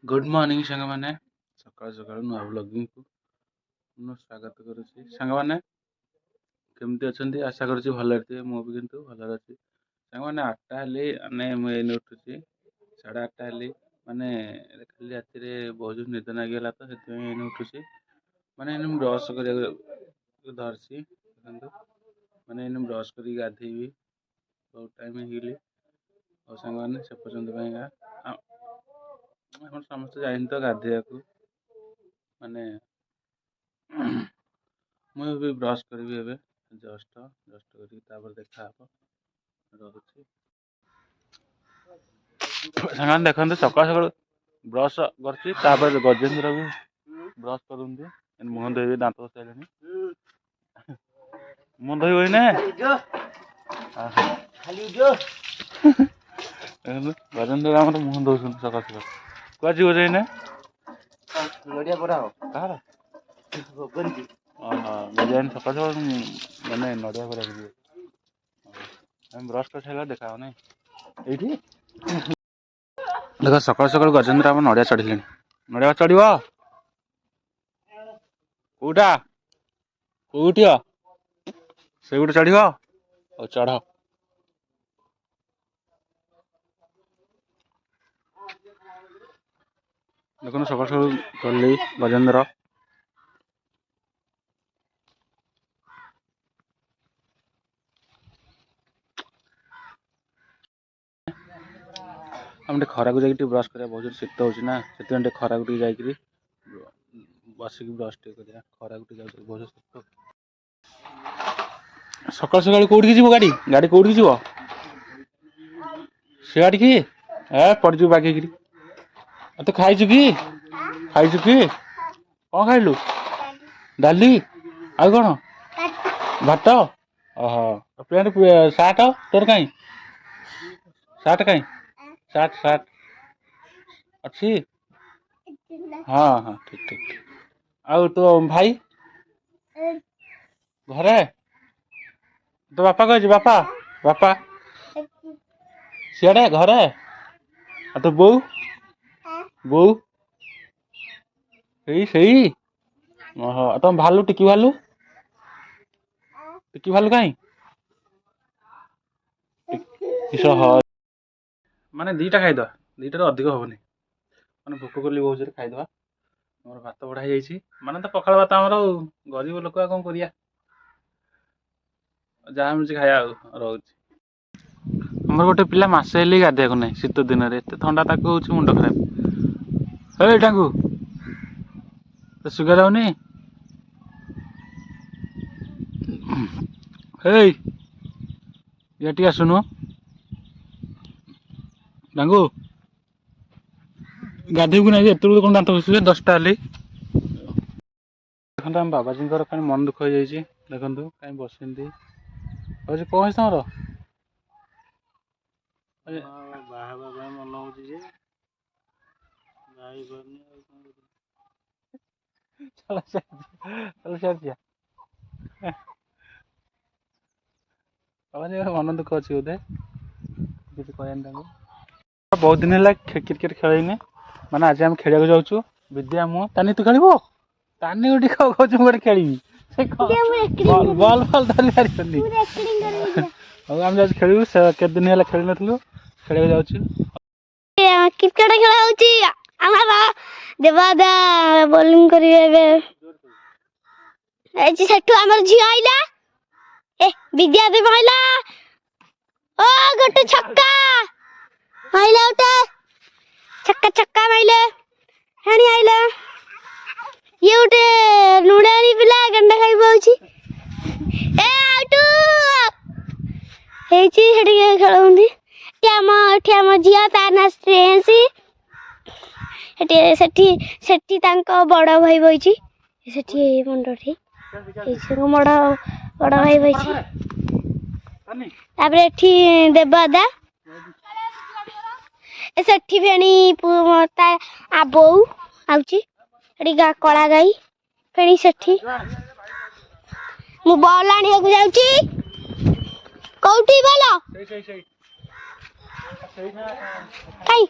Good morning सांग मैंने सकाल सकाल नुआ ब्लॉगिंग को स्वागत करुच्ची सांग मैंने केमती अच्छा आशा करुच्ची भल थे मु भी किंतु भल अच्छी सांग मैंने 8टा हेली माने मुझे उठुची 8:30 हेली माने खाली राति बहुत निद लगिगला तो से उठुची माने ब्रश कर धरसी माने ब्रश कर गाधेबी बहुत टाइम होगली और सांग मैंने से पर्यटन समस्त जाइन तो गाधे को माने मुझे ब्रश करी जस्ट जस्ट कर देखा रखुच्छी सामान देखते सकाल सकाल ब्रश कर गजेन्द्र भी ब्रश कर मुह धोबे दांत बसाइले मुह धोई ना गजेन्द्र आम मुह धो सकाल सकाल कुआ जीव जाइना कह डिजाइन सकाल सकाल मैंने नड़िया पड़ा ब्रश कर सारा देखा ना ये देख सकाल सकाल गजेन्द्र आम नड़िया चढ़िले नड़िया चढ़ कौटा कौटी से गोटे चढ़ चढ़ देखो सकाल सकाल चल गजेन्द्र हम खरा को जाकि ब्रश करा बहुत शीत होना से खरा को जा बसिक ब्रश कर खरा को बहुत शीत सकाल सकाल कौटी जी गाड़ी गाड़ी कौटी जी से गाड़ी की पड़ बागे तो खाइचु कि कौन खाइलु डाली आ कौन भात पैंट सार्ट तोर कहीं सार्ट कहीं सार्ट सार्ट अच्छी हाँ हाँ ठीक ठीक आउ तो भाई घरे तो बापा कह बापा बापा सियाड़े घरे तो बो बो सही ओहो तुम भालू टिकी भालू कहीं माने दीटा खाईद दीटार अधिक हेनी मैंने भोक कली बहुत जोर खाईद मोर भात बढ़ाई जाइए माने तो पखाड़ भात आमर गरीब लोक कौन करिया जहाँ मिलूँ खाया रोच आमर गोटे पिला मसे हेली गाधिया ना शीत दिन में एत थंडा ताक हो मुंड खराब है तो सुगा जाऊनी ये आसुनु डांगू गाधेबू ना एत कौन दांत घुसुचे 10टा हेली देखते आम बाबाजी कहीं मन दुख हो जाइए देखो कहीं बसती कौन है तुम मन हो मन दुख अच्छी बोधे किसी कहना बहुत दिन है क्रिकेट खेलने माने आज आम खेल जाऊँ विद्या मुँह तानी तू खेल तानी गोटे कौच गोटे खेल बल बल धरी पारि आम जा खेलू केत दिन है खेल नु खेल जाऊँ क्रिकेट खेल देवादा बोलिंग करेंगे आमर झी आइला ए विद्या देव आइला ओ गोटे छक्का आइला गोटे छक्का छक्का माइले हाणी आइला ये गोटे नुड़ानी पिला गंडा खाई पाउची ए आउटू हेची हेटी खेलउंदी आम झिया तार ना श्रेयसी सेठी तांको बड़ भाई बइची सेठी मंडठी बड़ बड़ भाई बइची तापर एठी देवदा सेठी फेणी तार आबो आउची एठी कला गाई फेणी सेठी मु बॉल आनिया को जाउची कौटी बोलो कई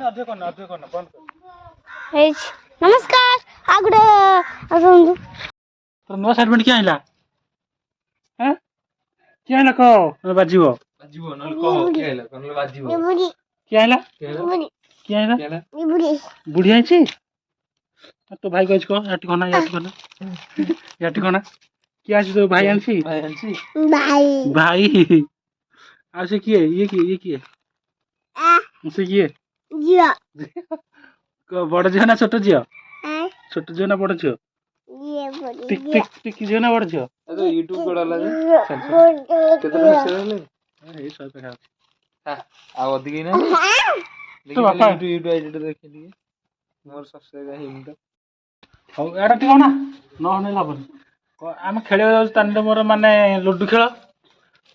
अधिक करना बंद कर नमस्कार आ गुटे आसନ୍ତୁ ତୋର ନୂଆ ସାର୍ଟ ପ୍ୟାଣ୍ଟ କିଏ ଆଣିଲା ହାଁ କିଏ ଆଣିଲା କହ ନହେଲେ ବାଜିବ କିଏ ଆଣିଲା କିଏ ଆଣିଲା ବୁଢୀ ଆଣିଛି ତୋ ଭାଇ କହିଛି କହ ୟାଠି କନା କିଏ ଆଣିଛି ତୋ ଭାଇ ଆଣିଛି ଭାଇ ଆଉ ସେ କିଏ ଇଏ କିଏ ସେ କିଏ ବଡ ଝିଅ ନା ଛୋଟ ଝିଅ ନା ବଡ ଝିଅ ଟିକି ଝିଅ ନା ବଡ ଝିଅ ଏଇ ଶହେ ପାଖାପାଖି ଆଉ ଅଧିକ ନା ତୋ ବାପା ମୋର ସବସ୍କ୍ରାଇବ ହେଇନି ତ। ହଉ ଏଇଟା ଟିକେ ନା ନହେଲେ ଲାଭନି ଆମେ ଖେଳିବାକୁ ଯାଉଛୁ ତାନିରେ ମୋର ମାନେ ଲୁଡୁ ଖେଳ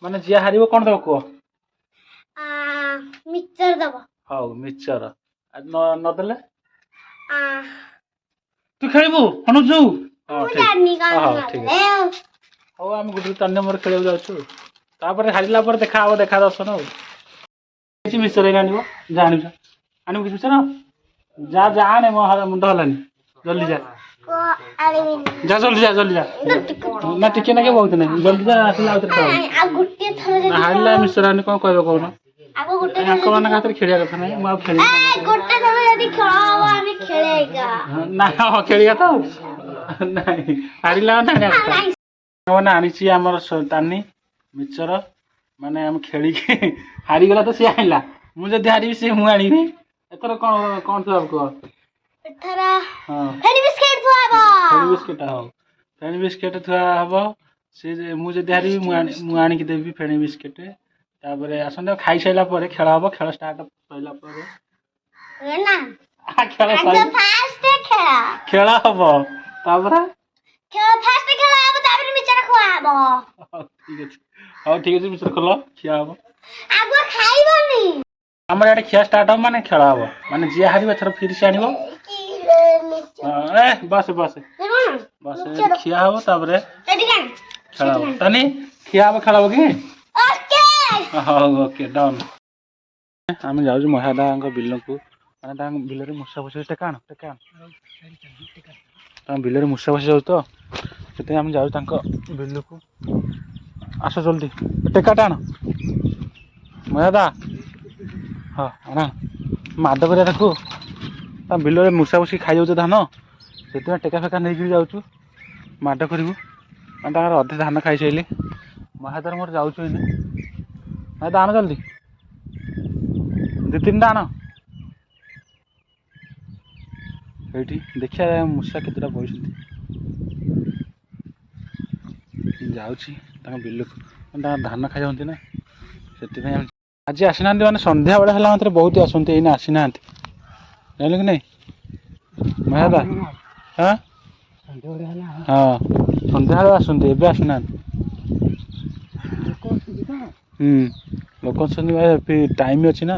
ମାନେ ଯିଏ ହାରିବ କଣ ଦବ କୁହ मिक्सर दब ହଉ ମିକ୍ସଚର ନଦେଲେ ତୁ ଖେଳିବୁ ହନୁଛୁ ହଁ ଠିକ ହଉ ଠିକ ଅଛି ହଉ ଆମେ ଗୋଟେ ତାନିରେ ମୋର ଖେଳିବାକୁ ଯାଉଛୁ ତାପରେ ହାରିଲା ପରେ ଦେଖା ହବ ଦେଖା ଦର୍ଶନ ଆଉ କିଛି ମିକ୍ସଚର ହେଇକି ଆଣିବ ଯା ଆଣିବୁ ଆଣିବୁ କିଛି ମିକ୍ସଚର ଯା ଆଣେ ମୋ ମୁଣ୍ଡ ହେଲାନି ଜଲ୍ଦି ଯା ଜଲ୍ଦି ଯା ନା ଟିକେ ନା ବହୁତ ନାହିଁ ଜଲ୍ଦି ଯା ଆସିଲା ଆଉ ହାରିଲା ମିକ୍ସଚର ଆଣି କଣ କହିବ କହୁନ ଆଙ୍କ ମାନଙ୍କ ହାତରେ ଖେଳିବା କଥା ନାହିଁ ମୁଁ ଆଉ ଖେଳିବି ନା ହଁ ଖେଳିବା ତ ନାଇଁ ହାରିଲା ମାନେ ଆଣିଛି ଆମର ତାନି ମିକ୍ସଚର ମାନେ ଆମେ ଖେଳିକି ହାରିଗଲା ତ ସିଏ ଆଣିଲା ମୁଁ ଯଦି ହାରିବି ସିଏ ମୁଁ ଆଣିବି ଏଥର କଣ ଥିବ କୁହ ଫେଣି ବିସ୍କେଟ ଥୁଆ ହବ ସେ ମୁଁ ଯଦି ହାରିବି ମୁଁ ଆଣିକି ଦେବି ଫେଣି ବିସ୍କେଟ ତାପରେ ଆସନ୍ତେ ଖାଇସାରିଲା ପରେ ଖେଳ ହବ ଖେଳ ଷ୍ଟାର୍ଟ ସରିଲା ପରେ ଖେଳ ହବ ତାପରେ ହଉ ଠିକ ଅଛି ମିଶ୍ର ଖୋଲ ଖିଆ ହବ ଆମର ଇଆଡେ ଖିଆ ଷ୍ଟାର୍ଟ ହବ ମାନେ ଖେଳ ହବ ମାନେ ଯିଏ ହାରିବ ଏଥର ଫିରିସି ଆଣିବ ବସ ଖିଆ ହବ ତାପରେ ଖେଳ ହବ ତାନି ଖିଆ ହବ ଖେଳ ହବ କି ହଉ ଓକେ ଡନ୍ ଆମେ ଯାଉଛୁ ମହାଦାଙ୍କ ବିଲକୁ ମାନେ ତାଙ୍କ ବିଲରେ ମୂଷା ବସି ଟେକା ଆଣ ତାଙ୍କ ବିଲରେ ମୂଷା ବସି ଯାଉଛି ତ ସେଥିପାଇଁ ଆମେ ଯାଉଛୁ ତାଙ୍କ ବିଲକୁ ଆସ ଜଲ୍ଦି ଟେକାଟା ଆଣ ମହାଦା ହଁ ଆଣ ମାଦ କରିବା ତାକୁ ତା ବିଲରେ ମୂଷା ବସିକି ଖାଇଯାଉଛି ଧାନ ସେଥିପାଇଁ ଟେକା ଫେକା ନେଇକିରି ଯାଉଛୁ ମାଡ଼ କରିବୁ ମାନେ ତାଙ୍କର ଅଧେ ଧାନ ଖାଇସାରିଲେ ମହାଦାର ମୋର ଯାଉଛୁ ଏଇନେ ମହାଦା ଆଣ ଜଲ୍ଦି 2-3ଟା ଆଣ ଏଇଠି ଦେଖିବା ମୂଷା କେତେଟା ବଇଛନ୍ତି ଯାଉଛି ତାଙ୍କ ବିଲକୁ ତାଙ୍କ ଧାନ ଖାଇଯାଆନ୍ତି ନା ସେଥିପାଇଁ ଆଜି ଆସିନାହାନ୍ତି ମାନେ ସନ୍ଧ୍ୟାବେଳେ ହେଲା ମାତ୍ରେ ବହୁତ ଆସନ୍ତି ଏଇନା ଆସିନାହାନ୍ତି ଜାଣିଲ କି ନାଇଁ ମହାଦା ହଁ ସନ୍ଧ୍ୟାବେଳେ ଆସନ୍ତି ଏବେ ଆସିନାହାନ୍ତି ଲୋକ ଅଛନ୍ତି ଟାଇମ ଅଛି ନା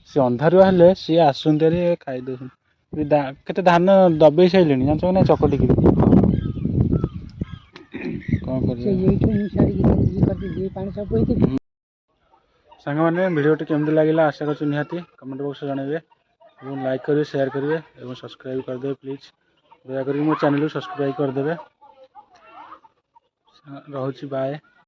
ସେ ଅନ୍ଧାରୁଆ ହେଲେ ସିଏ ଆସନ୍ତି ହେରି ଖାଇଦଉଛନ୍ତି କେତେ ଧାନ ଦବେଇ ସାରିଲେଣି ଜାଣିଛ ନା ଚକଟିକିରି କଣ କରିବା ସାଙ୍ଗମାନେ ଭିଡ଼ିଓଟି କେମିତି ଲାଗିଲା ଆଶା କରୁଛୁ ନିହାତି କମେଣ୍ଟ ବକ୍ସରେ ଜଣାଇବେ ଏବଂ ଲାଇକ୍ କରିବେ ସେୟାର କରିବେ ଏବଂ ସବସ୍କ୍ରାଇବ୍ କରିଦେବେ ପ୍ଲିଜ୍ ଦୟାକରି ମୋ ଚ୍ୟାନେଲକୁ ସବସ୍କ୍ରାଇବ୍ କରିଦେବେ ରହୁଛି ବାଏ।